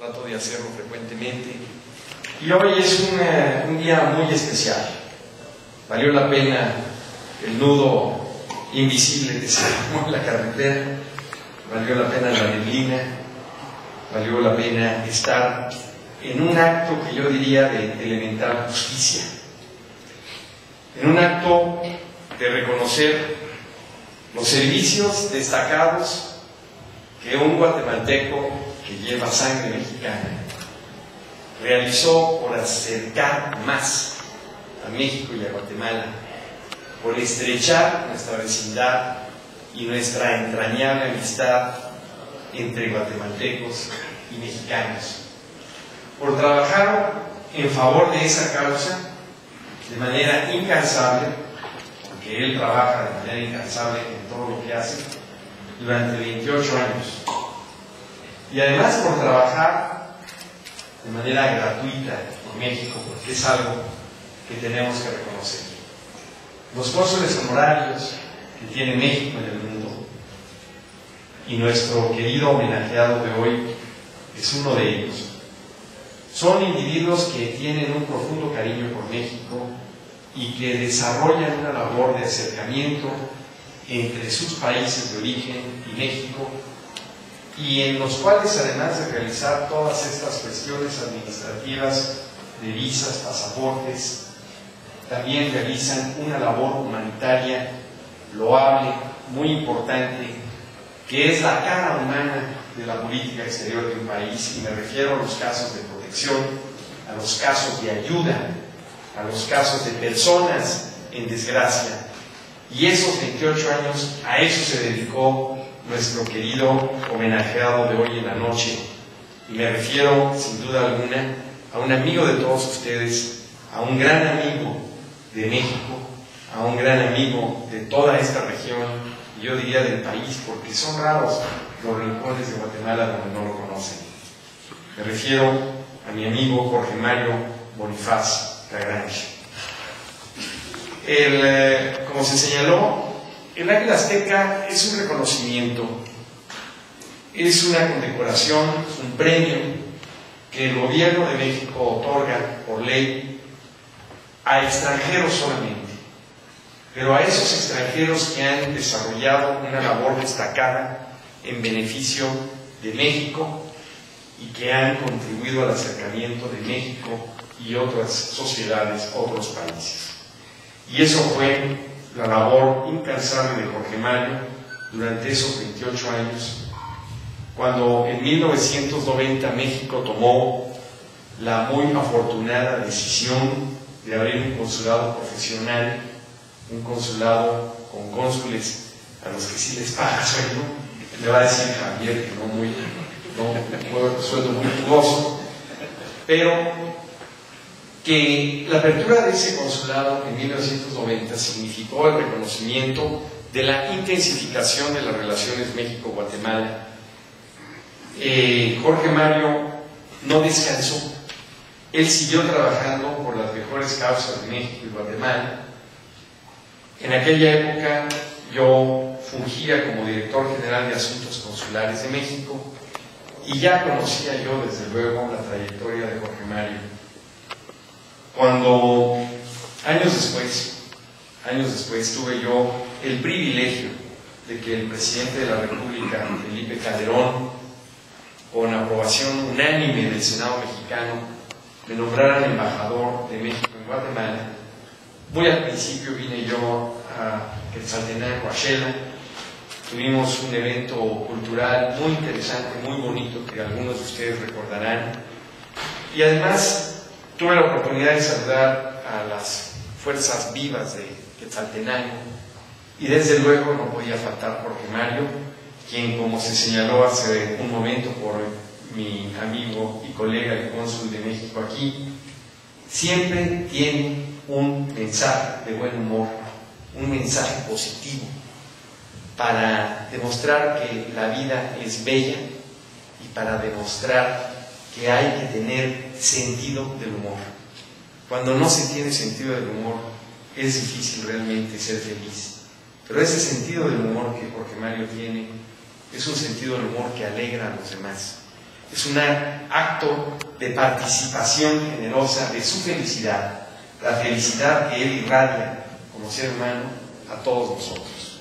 trato de hacerlo frecuentemente. Y hoy es un día muy especial. Valió la pena el nudo invisible que se formó en la carretera, valió la pena la neblina, valió la pena estar en un acto que yo diría de elemental justicia, en un acto de reconocer los servicios destacados que un guatemalteco que lleva sangre mexicana realizó por acercar más a México y a Guatemala, por estrechar nuestra vecindad y nuestra entrañable amistad entre guatemaltecos y mexicanos, por trabajar en favor de esa causa de manera incansable, porque él trabaja de manera incansable en todo lo que hace, durante 28 años. Y además por trabajar de manera gratuita en México, porque es algo que tenemos que reconocer. Los cónsules honorarios que tiene México en el mundo, y nuestro querido homenajeado de hoy es uno de ellos, son individuos que tienen un profundo cariño por México y que desarrollan una labor de acercamiento entre sus países de origen y México, y en los cuales, además de realizar todas estas cuestiones administrativas de visas, pasaportes, también realizan una labor humanitaria loable, muy importante, que es la cara humana de la política exterior de un país, y me refiero a los casos de protección, a los casos de ayuda, a los casos de personas en desgracia. Y esos 28 años, a eso se dedicó nuestro querido homenajeado de hoy en la noche. Y me refiero, sin duda alguna, a un amigo de todos ustedes, a un gran amigo de México, a un gran amigo de toda esta región, y yo diría del país, porque son raros los rincones de Guatemala donde no lo conocen. Me refiero a mi amigo Jorge Mario Bonifaz Lagrange. Como se señaló, el Águila Azteca es un reconocimiento, es una condecoración, es un premio que el gobierno de México otorga por ley a extranjeros solamente, pero a esos extranjeros que han desarrollado una labor destacada en beneficio de México y que han contribuido al acercamiento de México y otras sociedades, otros países. Y eso fue la labor incansable de Jorge Mario durante esos 28 años, cuando en 1990 México tomó la muy afortunada decisión de abrir un consulado profesional, un consulado con cónsules a los que sí les paga sueldo. Le va a decir Javier que no sueldo muy jugoso, pero que la apertura de ese consulado en 1990 significó el reconocimiento de la intensificación de las relaciones México-Guatemala. Jorge Mario no descansó, él siguió trabajando por las mejores causas de México y Guatemala. En aquella época yo fungía como director general de Asuntos Consulares de México y ya conocía yo desde luego la trayectoria de Jorge Mario. Cuando años después tuve yo el privilegio de que el presidente de la República, Felipe Calderón, con aprobación unánime del Senado mexicano, me nombraran embajador de México en Guatemala, muy al principio vine yo a Quetzaltenango, a Xela. Tuvimos un evento cultural muy interesante, muy bonito, que algunos de ustedes recordarán, y además tuve la oportunidad de saludar a las fuerzas vivas de Quetzaltenango, y desde luego no podía faltar Jorge Mario, quien, como se señaló hace un momento por mi amigo y colega el cónsul de México aquí, siempre tiene un mensaje de buen humor, un mensaje positivo, para demostrar que la vida es bella y para demostrar que hay que tener sentido del humor. Cuando no se tiene sentido del humor, es difícil realmente ser feliz. Pero ese sentido del humor que Jorge Mario tiene es un sentido del humor que alegra a los demás. es un acto de participación generosa de su felicidad, la felicidad que él irradia como ser humano a todos nosotros.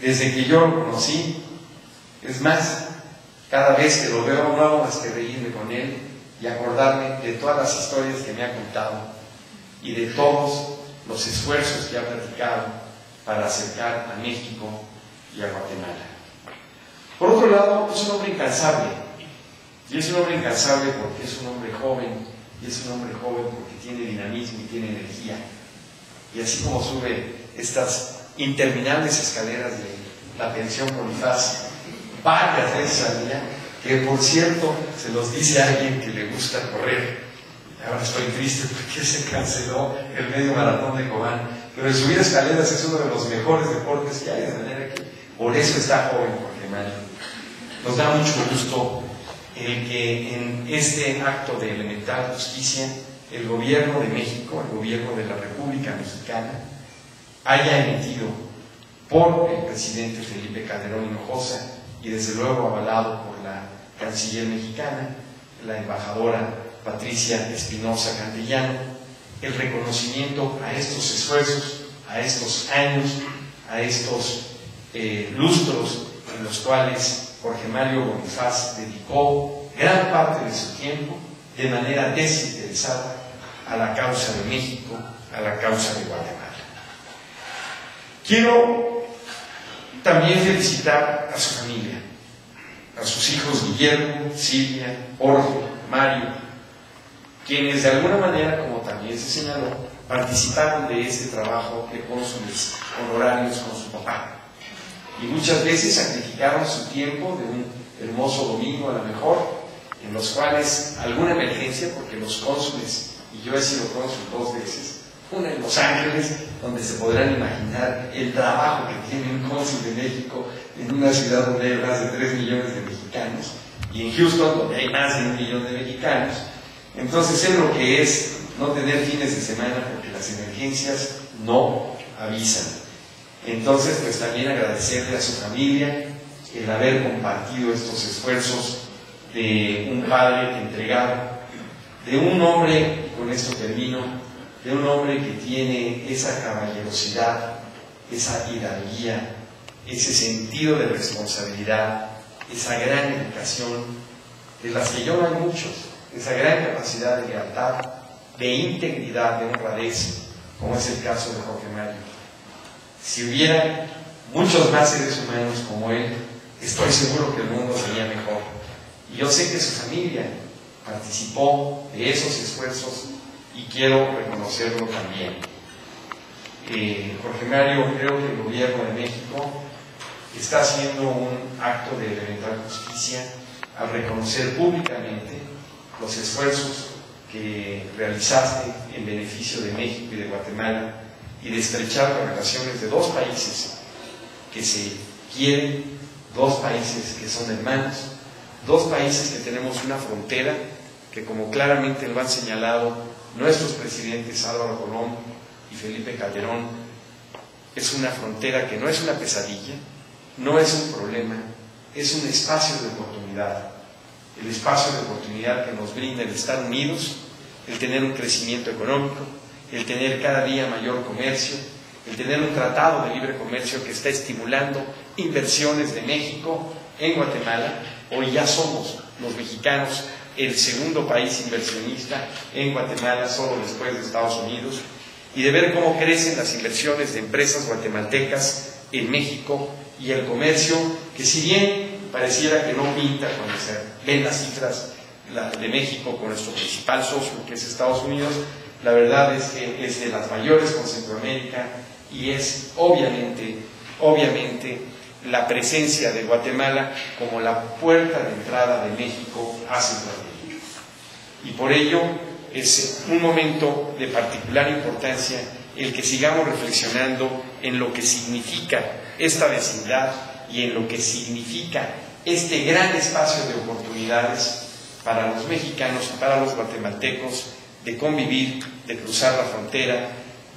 Desde que yo lo conocí, es más, cada vez que lo veo no hago más que reírme con él y acordarme de todas las historias que me ha contado y de todos los esfuerzos que ha practicado para acercar a México y a Guatemala. Por otro lado, es un hombre incansable, y es un hombre incansable porque es un hombre joven, y es un hombre joven porque tiene dinamismo y tiene energía. Y así como sube estas interminables escaleras de la pensión Bonifaz varias veces al día, que por cierto se los dice a alguien que le gusta correr. Ahora estoy triste porque se canceló el medio maratón de Cobán, pero el subir escaleras es uno de los mejores deportes que hay, de manera que por eso está joven Jorge Mario. Nos da mucho gusto el que en este acto de elemental justicia el gobierno de México, el gobierno de la República Mexicana, haya emitido por el presidente Felipe Calderón Hinojosa y desde luego avalado por la canciller mexicana, la embajadora Patricia Espinosa Cantellano, el reconocimiento a estos esfuerzos, a estos años, a estos lustros en los cuales Jorge Mario Bonifaz dedicó gran parte de su tiempo de manera desinteresada a la causa de México, a la causa de Guatemala. Quiero también felicitar a su familia, a sus hijos Guillermo, Silvia, Jorge, Mario, quienes de alguna manera, como también se señaló, participaron de este trabajo de cónsules honorarios con su papá. Y muchas veces sacrificaron su tiempo de un hermoso domingo a lo mejor, en los cuales alguna emergencia, porque los cónsules, y yo he sido cónsul 2 veces, una en Los Ángeles, donde se podrán imaginar el trabajo que tiene un cónsul de México en una ciudad donde hay más de 3 millones de mexicanos, y en Houston, donde hay más de 1 millón de mexicanos. Entonces sé lo que es no tener fines de semana porque las emergencias no avisan. Entonces, pues también agradecerle a su familia el haber compartido estos esfuerzos de un padre entregado, de un hombre, y con esto termino, de un hombre que tiene esa caballerosidad, esa hidalguía, ese sentido de responsabilidad, esa gran educación, de las que yo no hay muchos, esa gran capacidad de lealtad, de integridad, de honradez, como es el caso de Jorge Mario. Si hubiera muchos más seres humanos como él, estoy seguro que el mundo sería mejor. Y yo sé que su familia participó de esos esfuerzos y quiero reconocerlo también. Jorge Mario, creo que el gobierno de México está haciendo un acto de elemental justicia al reconocer públicamente los esfuerzos que realizaste en beneficio de México y de Guatemala y de estrechar las relaciones de dos países que se quieren, dos países que son hermanos, dos países que tenemos una frontera que, como claramente lo han señalado nuestros presidentes Álvaro Colón y Felipe Calderón, es una frontera que no es una pesadilla, no es un problema, es un espacio de oportunidad. El espacio de oportunidad que nos brinda el estar unidos, el tener un crecimiento económico, el tener cada día mayor comercio, el tener un tratado de libre comercio que está estimulando inversiones de México en Guatemala. Hoy ya somos los mexicanos el segundo país inversionista en Guatemala, solo después de Estados Unidos, y de ver cómo crecen las inversiones de empresas guatemaltecas en México y el comercio, que si bien pareciera que no pinta cuando se ven las cifras de México con nuestro principal socio, que es Estados Unidos, la verdad es que es de las mayores con Centroamérica y es obviamente la presencia de Guatemala como la puerta de entrada de México a Centroamérica. Y por ello es un momento de particular importancia el que sigamos reflexionando en lo que significa esta vecindad y en lo que significa este gran espacio de oportunidades para los mexicanos y para los guatemaltecos de convivir, de cruzar la frontera,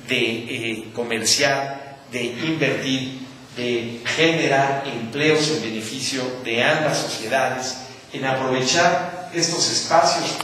de comerciar, de invertir, de generar empleos en beneficio de ambas sociedades, en aprovechar estos espacios